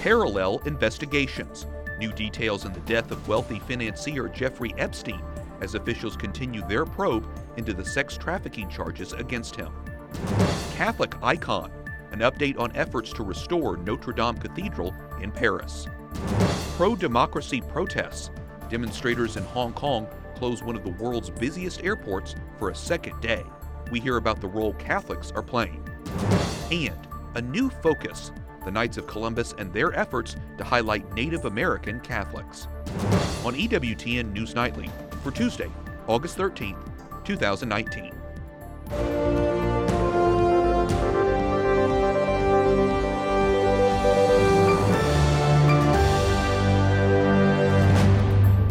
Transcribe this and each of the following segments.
Parallel investigations. New details in the death of wealthy financier Jeffrey Epstein as officials continue their probe into the sex trafficking charges against him. Catholic icon. An update on efforts to restore Notre Dame Cathedral in Paris. Pro-democracy protests. Demonstrators in Hong Kong close one of the world's busiest airports for a second day. We hear about the role Catholics are playing. And a new focus. The Knights of Columbus and their efforts to highlight Native American Catholics. On EWTN News Nightly for Tuesday, August 13th, 2019.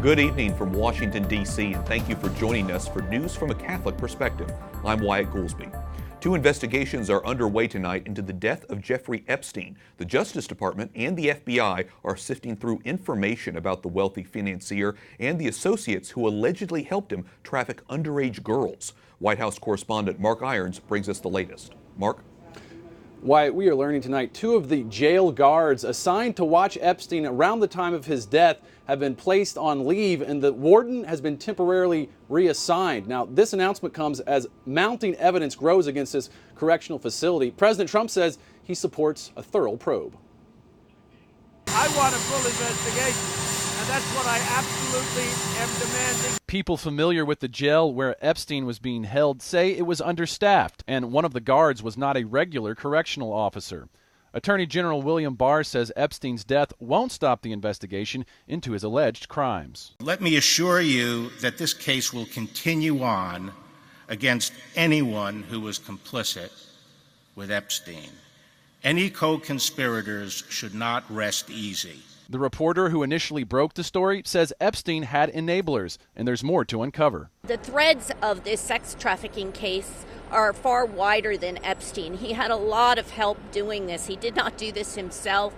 Good evening from Washington, D.C., and thank you for joining us for News from a Catholic Perspective. I'm Wyatt Goolsby. Two investigations are underway tonight into the death of Jeffrey Epstein. The Justice Department and the FBI are sifting through information about the wealthy financier and the associates who allegedly helped him traffic underage girls. White House correspondent Mark Irons brings us the latest. Mark? Wyatt, we are learning tonight two of the jail guards assigned to watch Epstein around the time of his death have been placed on leave, and the warden has been temporarily reassigned. Now, this announcement comes as mounting evidence grows against this correctional facility. President Trump says he supports a thorough probe. I want a full investigation, and that's what I absolutely am demanding. People familiar with the jail where Epstein was being held say it was understaffed, and one of the guards was not a regular correctional officer. Attorney General William Barr says Epstein's death won't stop the investigation into his alleged crimes. Let me assure you that this case will continue on against anyone who was complicit with Epstein. Any co-conspirators should not rest easy. The reporter who initially broke the story says Epstein had enablers, and there's more to uncover. The threads of this sex trafficking case are far wider than Epstein. He had a lot of help doing this. He did not do this himself.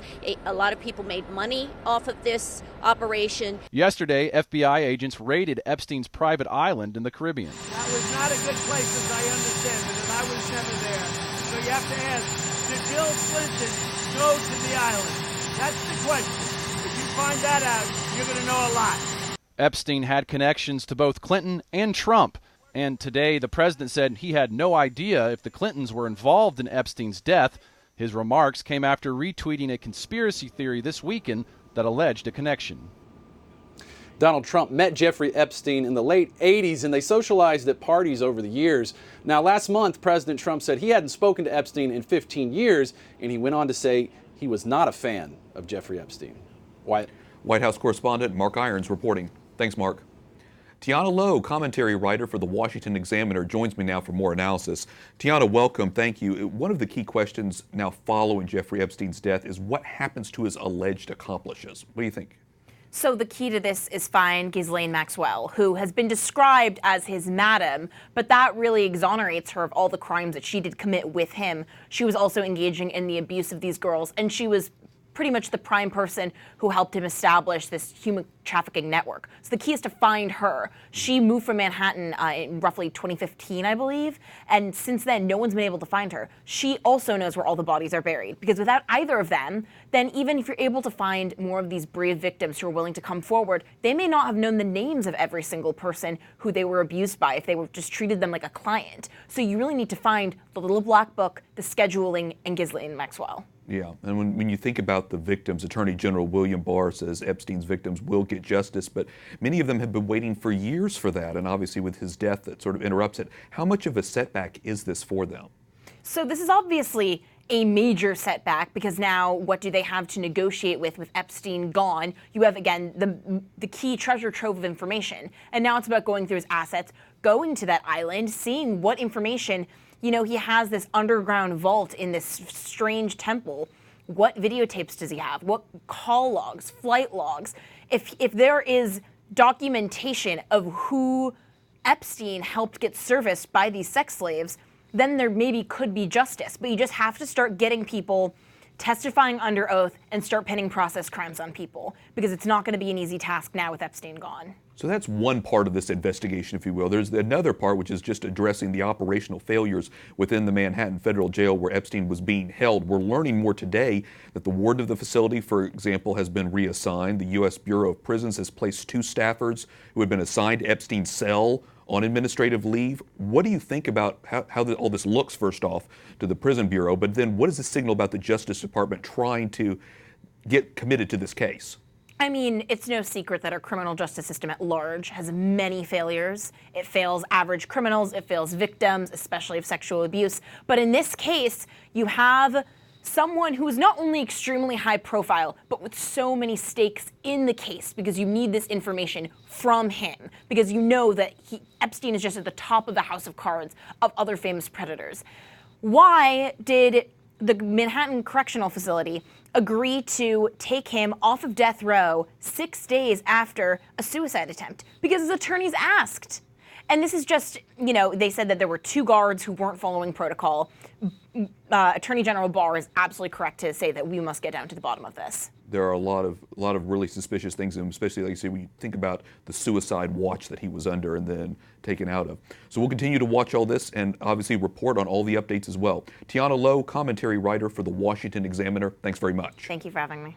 A lot of people made money off of this operation. Yesterday, FBI agents raided Epstein's private island in the Caribbean. That was not a good place, as I understand it, and I was never there. So you have to ask, did Bill Clinton go to the island? That's the question. If you find that out, you're going to know a lot. Epstein had connections to both Clinton and Trump. And today, the president said he had no idea if the Clintons were involved in Epstein's death. His remarks came after retweeting a conspiracy theory this weekend that alleged a connection. Donald Trump met Jeffrey Epstein in the late 80s, and they socialized at parties over the years. Now, last month, President Trump said he hadn't spoken to Epstein in 15 years, and he went on to say he was not a fan of Jeffrey Epstein. White House correspondent Mark Irons reporting. Thanks, Mark. Tiana Lowe, commentary writer for the Washington Examiner, joins me now for more analysis. Tiana, welcome. Thank you. One of the key questions now following Jeffrey Epstein's death is what happens to his alleged accomplices. What do you think? So the key to this is find Ghislaine Maxwell, who has been described as his madam, but that really exonerates her of all the crimes that she did commit with him. She was also engaging in the abuse of these girls, and she was pretty much the prime person who helped him establish this human trafficking network. So the key is to find her. She moved from Manhattan in roughly 2015, I believe, and since then, no one's been able to find her. She also knows where all the bodies are buried, because without either of them, then even if you're able to find more of these brave victims who are willing to come forward, they may not have known the names of every single person who they were abused by if they were just treated them like a client. So you really need to find the little black book, the scheduling, and Ghislaine Maxwell. Yeah, and when you think about the victims, Attorney General William Barr says Epstein's victims will get justice, but many of them have been waiting for years for that, and obviously with his death that sort of interrupts it. How much of a setback is this for them? So this is obviously a major setback, because now what do they have to negotiate with Epstein gone? You have, again, the key treasure trove of information, and now it's about going through his assets, going to that island, seeing what information. You know, he has this underground vault in this strange temple. What videotapes does he have? What call logs, flight logs? If there is documentation of who Epstein helped get serviced by these sex slaves, then there maybe could be justice. But you just have to start getting people testifying under oath, and start pinning process crimes on people, because it's not going to be an easy task now with Epstein gone. So that's one part of this investigation, if you will. There's another part, which is just addressing the operational failures within the Manhattan Federal Jail where Epstein was being held. We're learning more today that the warden of the facility, for example, has been reassigned. The U.S. Bureau of Prisons has placed 2 staffers who had been assigned to Epstein's cell on administrative leave. What do you think about how all this looks, first off, to the Prison Bureau, but then what does this signal about the Justice Department trying to get committed to this case? I mean, it's no secret that our criminal justice system at large has many failures. It fails average criminals, it fails victims, especially of sexual abuse. But in this case, you have someone who is not only extremely high profile, but with so many stakes in the case, because you need this information from him, because you know that Epstein is just at the top of the house of cards of other famous predators. Why did the Manhattan Correctional Facility agree to take him off of death row 6 days after a suicide attempt? Because his attorneys asked. And this is just, they said that there were 2 guards who weren't following protocol. Attorney General Barr is absolutely correct to say that we must get down to the bottom of this. There are a lot of really suspicious things, and especially, like you say, when you think about the suicide watch that he was under and then taken out of. So we'll continue to watch all this and obviously report on all the updates as well. Tiana Lowe, commentary writer for the Washington Examiner, thanks very much. Thank you for having me.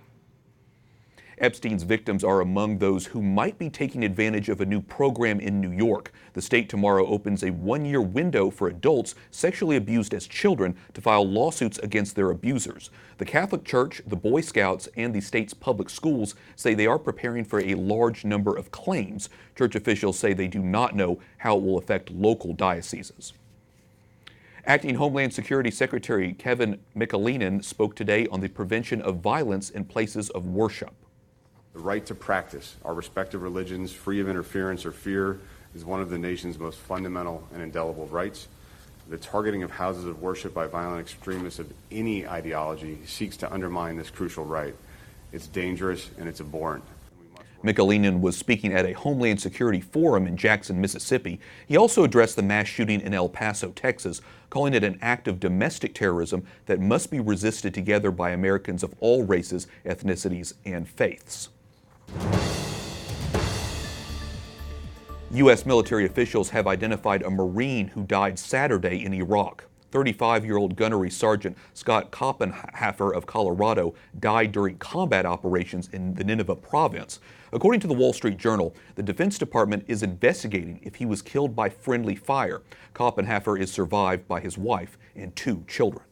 Epstein's victims are among those who might be taking advantage of a new program in New York. The state tomorrow opens a 1-year window for adults sexually abused as children to file lawsuits against their abusers. The Catholic Church, the Boy Scouts, and the state's public schools say they are preparing for a large number of claims. Church officials say they do not know how it will affect local dioceses. Acting Homeland Security Secretary Kevin McAleenan spoke today on the prevention of violence in places of worship. The right to practice our respective religions free of interference or fear is one of the nation's most fundamental and indelible rights. The targeting of houses of worship by violent extremists of any ideology seeks to undermine this crucial right. It's dangerous and it's abhorrent. McAleenan was speaking at a Homeland Security forum in Jackson, Mississippi. He also addressed the mass shooting in El Paso, Texas, calling it an act of domestic terrorism that must be resisted together by Americans of all races, ethnicities, and faiths. U.S. military officials have identified a Marine who died Saturday in Iraq. 35-year-old gunnery Sergeant Scott Koppenhafer of Colorado died during combat operations in the Nineveh province. According to the Wall Street Journal, the Defense Department is investigating if he was killed by friendly fire. Koppenhafer is survived by his wife and 2 children.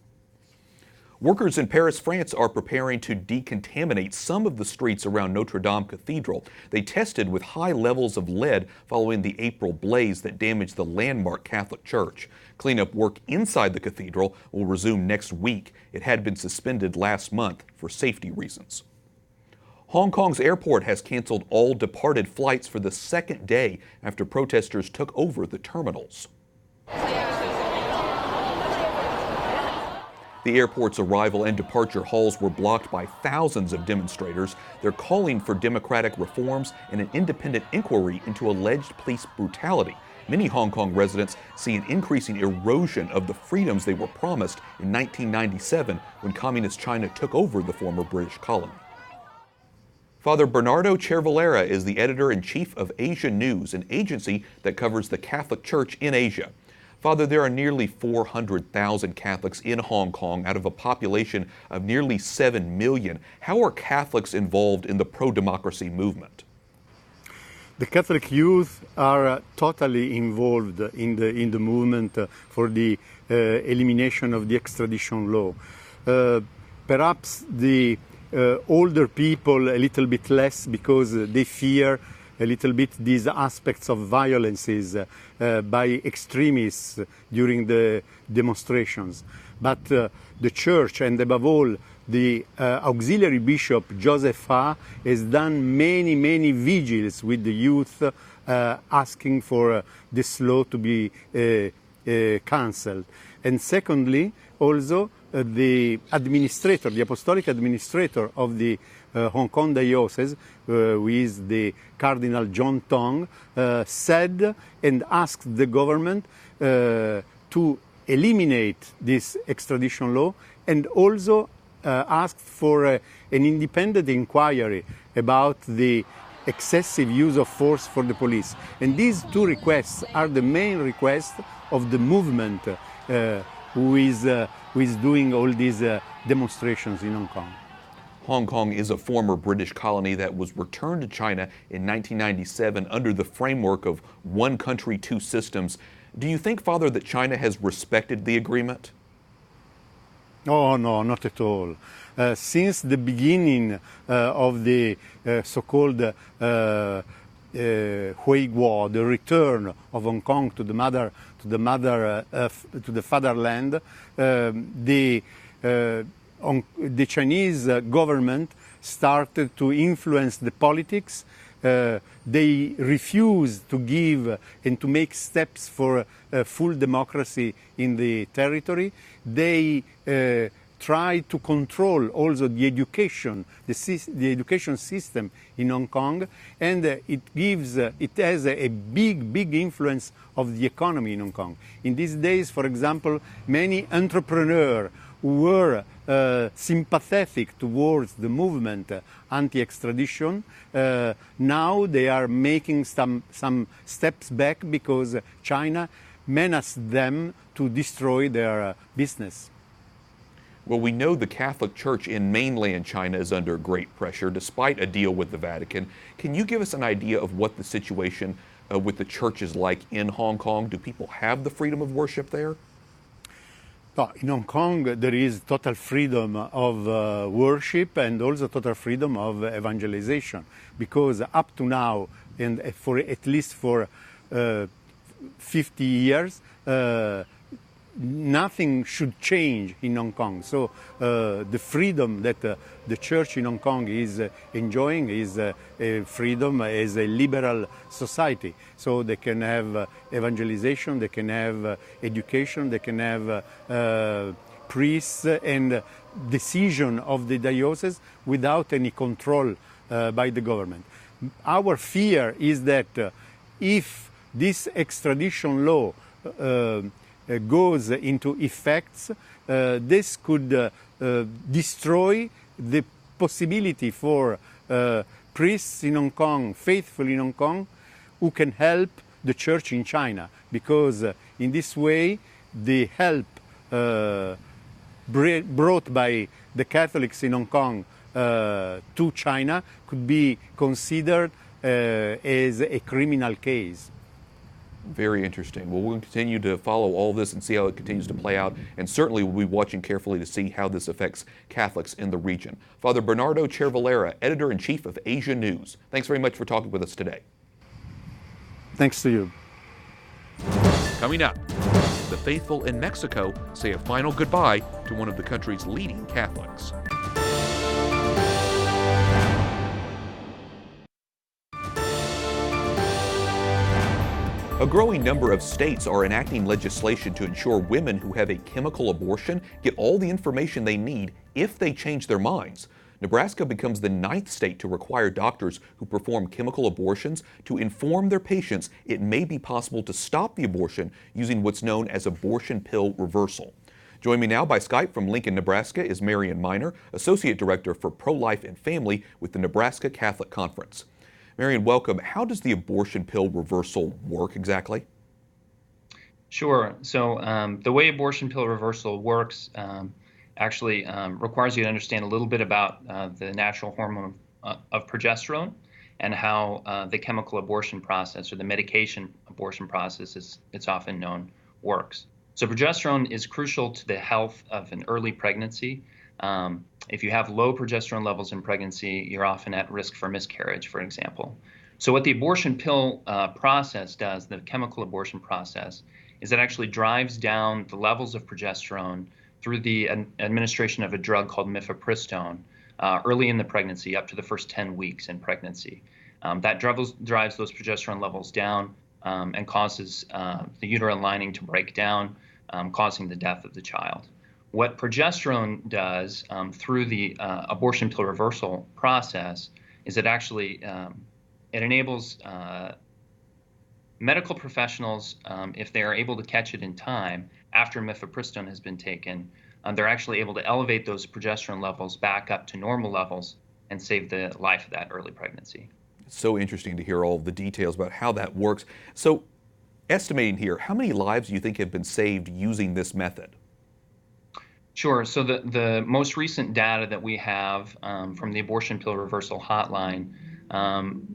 Workers in Paris, France are preparing to decontaminate some of the streets around Notre Dame Cathedral. They tested with high levels of lead following the April blaze that damaged the landmark Catholic church. Cleanup work inside the cathedral will resume next week. It had been suspended last month for safety reasons. Hong Kong's airport has canceled all departed flights for the 2nd day after protesters took over the terminals. The airport's arrival and departure halls were blocked by thousands of demonstrators. They're calling for democratic reforms and an independent inquiry into alleged police brutality. Many Hong Kong residents see an increasing erosion of the freedoms they were promised in 1997 when Communist China took over the former British colony. Father Bernardo Cervellera is the editor-in-chief of Asia News, an agency that covers the Catholic Church in Asia. Father, there are nearly 400,000 Catholics in Hong Kong out of a population of nearly 7 million. How are Catholics involved in the pro-democracy movement? The Catholic youth are totally involved in the movement for the elimination of the extradition law. Perhaps the older people a little bit less, because they fear a little bit these aspects of violences by extremists during the demonstrations. But the Church, and above all the auxiliary bishop Joseph Fa, has done many vigils with the youth asking for this law to be cancelled. And secondly, also the administrator, the apostolic administrator of the Hong Kong diocese, who is the Cardinal John Tong, said and asked the government to eliminate this extradition law, and also asked for an independent inquiry about the excessive use of force for the police. And these two requests are the main requests of the movement who is doing all these demonstrations in Hong Kong. Hong Kong is a former British colony that was returned to China in 1997 under the framework of one country, two systems. Do you think, Father, that China has respected the agreement? Oh, no, not at all. Since the beginning of the so-called Hui Guo, the return of Hong Kong to the fatherland, the Chinese government started to influence the politics. They refused to give and to make steps for full democracy in the territory. They tried to control also the education, the education system in Hong Kong, and it has a big influence of the economy in Hong Kong. In these days, for example, many entrepreneurs who were sympathetic towards the movement anti-extradition, now they are making some steps back because China menaced them to destroy their business. Well, we know the Catholic Church in mainland China is under great pressure despite a deal with the Vatican. Can you give us an idea of what the situation with the church is like in Hong Kong? Do people have the freedom of worship there? No, in Hong Kong, there is total freedom of worship and also total freedom of evangelization, because up to now, and for at least for 50 years, nothing should change in Hong Kong. So the freedom that the church in Hong Kong is enjoying is freedom as a liberal society. So they can have evangelization, they can have education, they can have priests and decision of the diocese without any control by the government. Our fear is that if this extradition law goes into effect, this could destroy the possibility for priests in Hong Kong, faithful in Hong Kong, who can help the church in China, because in this way the help brought by the Catholics in Hong Kong to China could be considered as a criminal case. Very interesting. Well, we'll continue to follow all this and see how it continues to play out, and certainly we'll be watching carefully to see how this affects Catholics in the region. Father Bernardo Cervellera, Editor-in-Chief of Asia News, thanks very much for talking with us today. Thanks to you. Coming up, the faithful in Mexico say a final goodbye to one of the country's leading Catholics. A growing number of states are enacting legislation to ensure women who have a chemical abortion get all the information they need if they change their minds. Nebraska becomes the 9th state to require doctors who perform chemical abortions to inform their patients it may be possible to stop the abortion using what's known as abortion pill reversal. Joining me now by Skype from Lincoln, Nebraska is Marion Miner, Associate Director for Pro-Life and Family with the Nebraska Catholic Conference. Marion, welcome. How does the abortion pill reversal work exactly? Sure. So the way abortion pill reversal works actually requires you to understand a little bit about the natural hormone of progesterone and how the chemical abortion process, or the medication abortion process, as it's often known, works. So progesterone is crucial to the health of an early pregnancy. If you have low progesterone levels in pregnancy, you're often at risk for miscarriage, for example. So what the abortion pill process does, the chemical abortion process, is it actually drives down the levels of progesterone through the administration of a drug called mifepristone early in the pregnancy, up to the first 10 weeks in pregnancy. That drives those progesterone levels down and causes the uterine lining to break down, causing the death of the child. What progesterone does through the abortion pill reversal process is it actually it enables medical professionals, if they are able to catch it in time after mifepristone has been taken, they're actually able to elevate those progesterone levels back up to normal levels and save the life of that early pregnancy. It's so interesting to hear all the details about how that works. So, estimating here, how many lives do you think have been saved using this method? Sure. So the most recent data that we have from the abortion pill reversal hotline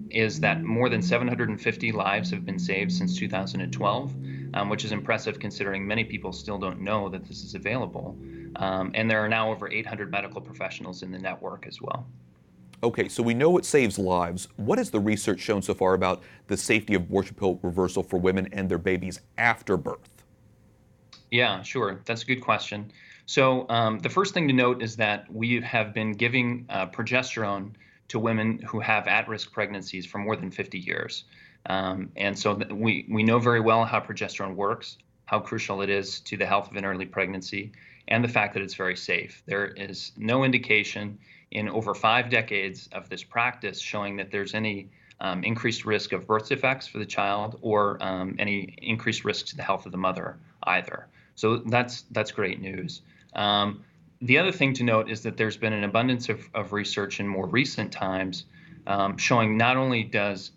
is that more than 750 lives have been saved since 2012, which is impressive considering many people still don't know that this is available. And there are now over 800 medical professionals in the network as well. Okay, so we know it saves lives. What has the research shown so far about the safety of abortion pill reversal for women and their babies after birth? Yeah, sure. That's a good question. So the first thing to note is that we have been giving progesterone to women who have at-risk pregnancies for more than 50 years. And so we know very well how progesterone works, how crucial it is to the health of an early pregnancy, and the fact that it's very safe. There is no indication in over 5 decades of this practice showing that there's any increased risk of birth defects for the child or any increased risk to the health of the mother either. So that's great news. The other thing to note is that there's been an abundance of research in more recent times showing not only that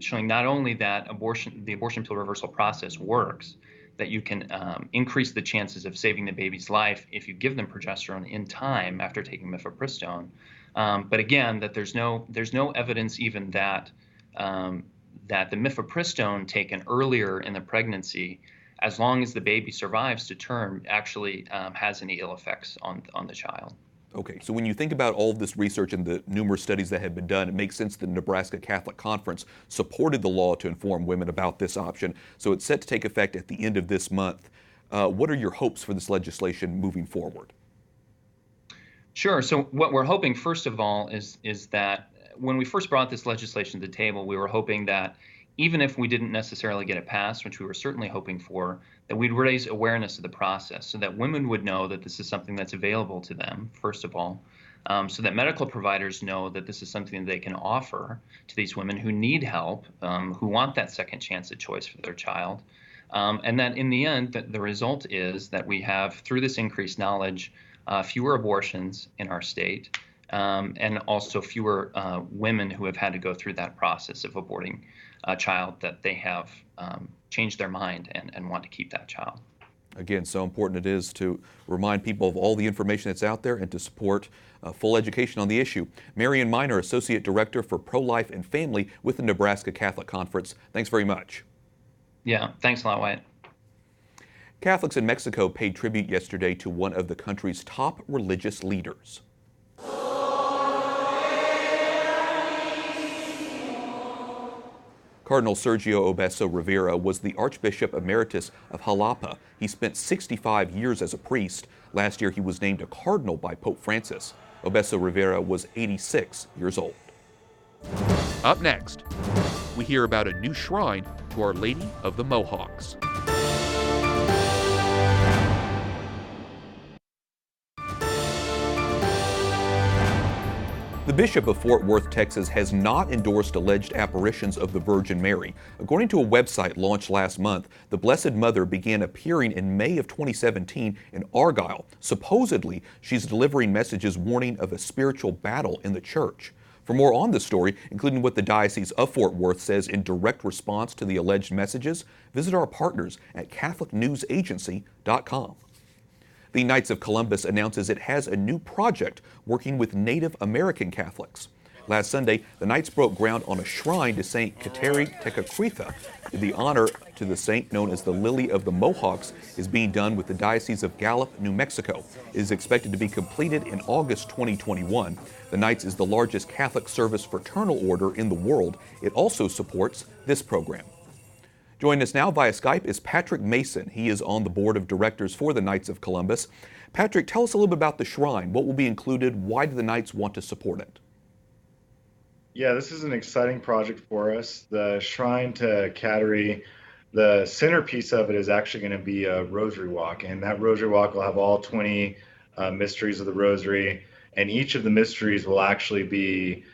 the abortion pill reversal process works, that you can increase the chances of saving the baby's life if you give them progesterone in time after taking mifepristone. But again, that there's no evidence even that the mifepristone taken earlier in the pregnancy, as long as the baby survives to term, actually has any ill effects on the child. Okay, so when you think about all of this research and the numerous studies that have been done, it makes sense the Nebraska Catholic Conference supported the law to inform women about this option. So it's set to take effect at the end of this month. What are your hopes for this legislation moving forward? Sure. So what we're hoping, first of all, is that when we first brought this legislation to the table, we were hoping that even if we didn't necessarily get it passed, which we were certainly hoping for, that we'd raise awareness of the process so that women would know that this is something that's available to them, first of all, so that medical providers know that this is something that they can offer to these women who need help, who want that second chance at choice for their child. And that in the end, the result is that we have, through this increased knowledge, fewer abortions in our state, and also fewer women who have had to go through that process of aborting a child that they have changed their mind and want to keep that child. Again, so important it is to remind people of all the information that's out there and to support full education on the issue. Marion Miner, Associate Director for Pro-Life and Family with the Nebraska Catholic Conference. Thanks very much. Yeah, thanks a lot, Wyatt. Catholics in Mexico paid tribute yesterday to one of the country's top religious leaders. Cardinal Sergio Obeso Rivera was the Archbishop Emeritus of Jalapa. He spent 65 years as a priest. Last year, he was named a cardinal by Pope Francis. Obeso Rivera was 86 years old. Up next, we hear about a new shrine to Our Lady of the Mohawks. The Bishop of Fort Worth, Texas, has not endorsed alleged apparitions of the Virgin Mary. According to a website launched last month, the Blessed Mother began appearing in May of 2017 in Argyle. Supposedly, she's delivering messages warning of a spiritual battle in the church. For more on this story, including what the Diocese of Fort Worth says in direct response to the alleged messages, visit our partners at CatholicNewsAgency.com. The Knights of Columbus announces it has a new project working with Native American Catholics. Last Sunday, the Knights broke ground on a shrine to Saint Kateri Tekakwitha. The honor to the saint, known as the Lily of the Mohawks, is being done with the Diocese of Gallup, New Mexico. It is expected to be completed in August 2021. The Knights is the largest Catholic service fraternal order in the world. It also supports this program. Joining us now via Skype is Patrick Mason. He is on the board of directors for the Knights of Columbus. Patrick, tell us a little bit about the shrine. What will be included? Why do the Knights want to support it? Yeah, this is an exciting project for us. The shrine to Kateri, the centerpiece of it is actually going to be a rosary walk, and that rosary walk will have all 20 mysteries of the rosary, and each of the mysteries will actually be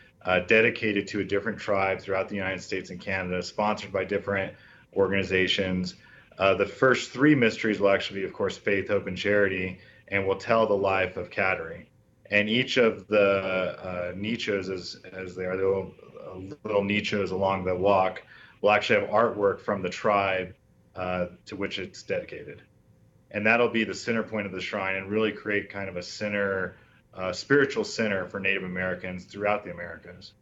dedicated to a different tribe throughout the United States and Canada, sponsored by different organizations. The first 3 mysteries will actually be, of course, faith, hope, and charity. and will tell the life of Kateri. And each of the nichos, as they are, the little nichos along the walk, will actually have artwork from the tribe to which it's dedicated. And that'll be the center point of the shrine and really create kind of a center, spiritual center for Native Americans throughout the Americas.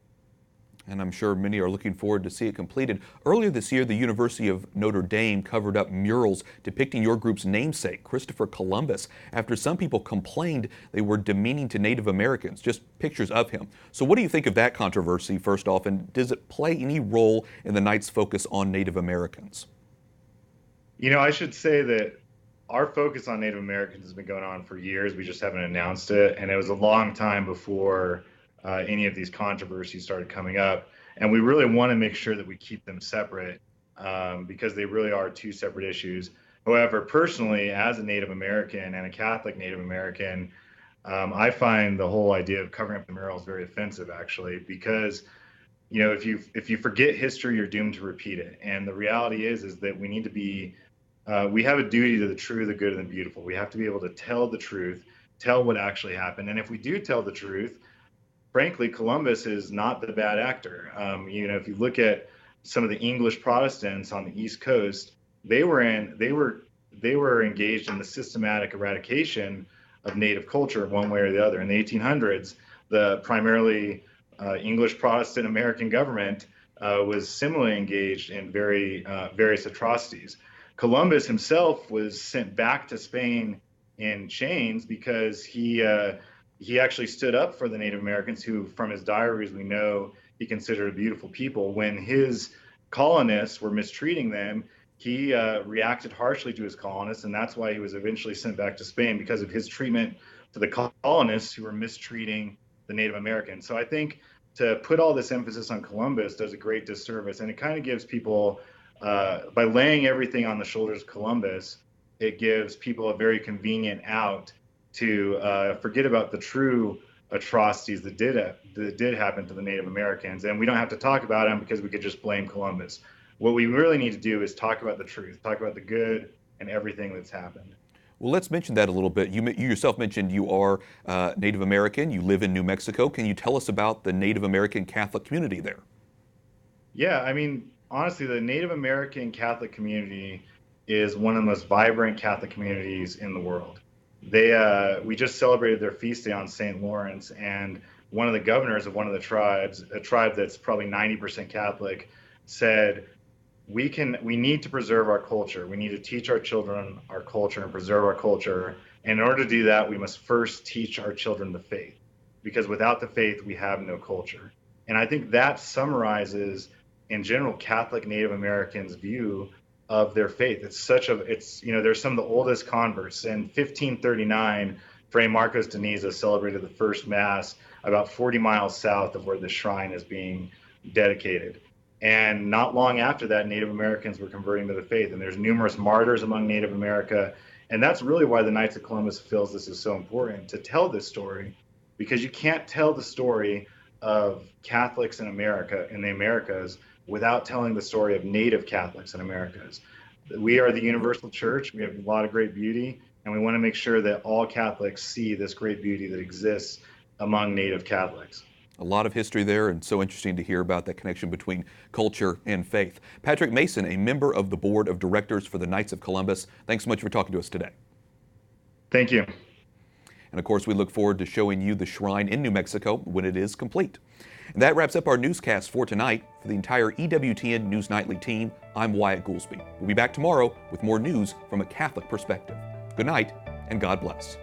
And I'm sure many are looking forward to see it completed. Earlier this year, the University of Notre Dame covered up murals depicting your group's namesake, Christopher Columbus, after some people complained they were demeaning to Native Americans, just pictures of him. So what do you think of that controversy, first off, and does it play any role in the night's focus on Native Americans? You know, I should say that our focus on Native Americans has been going on for years. We just haven't announced it, and it was a long time before any of these controversies started coming up. And we really want to make sure that we keep them separate because they really are two separate issues. However, personally, as a Native American and a Catholic Native American, I find the whole idea of covering up the murals very offensive, actually, because you know, if you forget history, you're doomed to repeat it. And the reality is that we need to be, we have a duty to the true, the good, and the beautiful. We have to be able to tell the truth, tell what actually happened. And if we do tell the truth, frankly, Columbus is not the bad actor. You know, if you look at some of the English Protestants on the East Coast, they were engaged in the systematic eradication of Native culture one way or the other. In the 1800s, the primarily English Protestant American government was similarly engaged in various atrocities. Columbus himself was sent back to Spain in chains because he actually stood up for the Native Americans, who, from his diaries, we know he considered a beautiful people. When his colonists were mistreating them, he reacted harshly to his colonists, and that's why he was eventually sent back to Spain, because of his treatment to the colonists who were mistreating the Native Americans. So I think to put all this emphasis on Columbus does a great disservice, and it kind of gives people, by laying everything on the shoulders of Columbus, it gives people a very convenient out to forget about the true atrocities that did happen to the Native Americans. And we don't have to talk about them because we could just blame Columbus. What we really need to do is talk about the truth, talk about the good and everything that's happened. Well, let's mention that a little bit. You yourself mentioned you are Native American. You live in New Mexico. Can you tell us about the Native American Catholic community there? Yeah, I mean, honestly, the Native American Catholic community is one of the most vibrant Catholic communities in the world. We just celebrated their feast day on St. Lawrence, and one of the governors of one of the tribes, a tribe that's probably 90% Catholic, said, we need to preserve our culture. We need to teach our children our culture and preserve our culture. And in order to do that, we must first teach our children the faith, because without the faith, we have no culture. And I think that summarizes, in general, Catholic Native Americans' view of their faith. It's you know, there's some of the oldest converts. In 1539, Fray Marcos de Niza celebrated the first Mass about 40 miles south of where the shrine is being dedicated. And not long after that, Native Americans were converting to the faith. And there's numerous martyrs among Native America. And that's really why the Knights of Columbus feels this is so important, to tell this story, because you can't tell the story of Catholics in America, in the Americas, without telling the story of Native Catholics in Americas. We are the universal church. We have a lot of great beauty, and we want to make sure that all Catholics see this great beauty that exists among Native Catholics. A lot of history there, and so interesting to hear about that connection between culture and faith. Patrick Mason, a member of the board of directors for the Knights of Columbus, thanks so much for talking to us today. Thank you. And of course, we look forward to showing you the shrine in New Mexico when it is complete. And that wraps up our newscast for tonight. For the entire EWTN News Nightly team, I'm Wyatt Goolsby. We'll be back tomorrow with more news from a Catholic perspective. Good night, and God bless.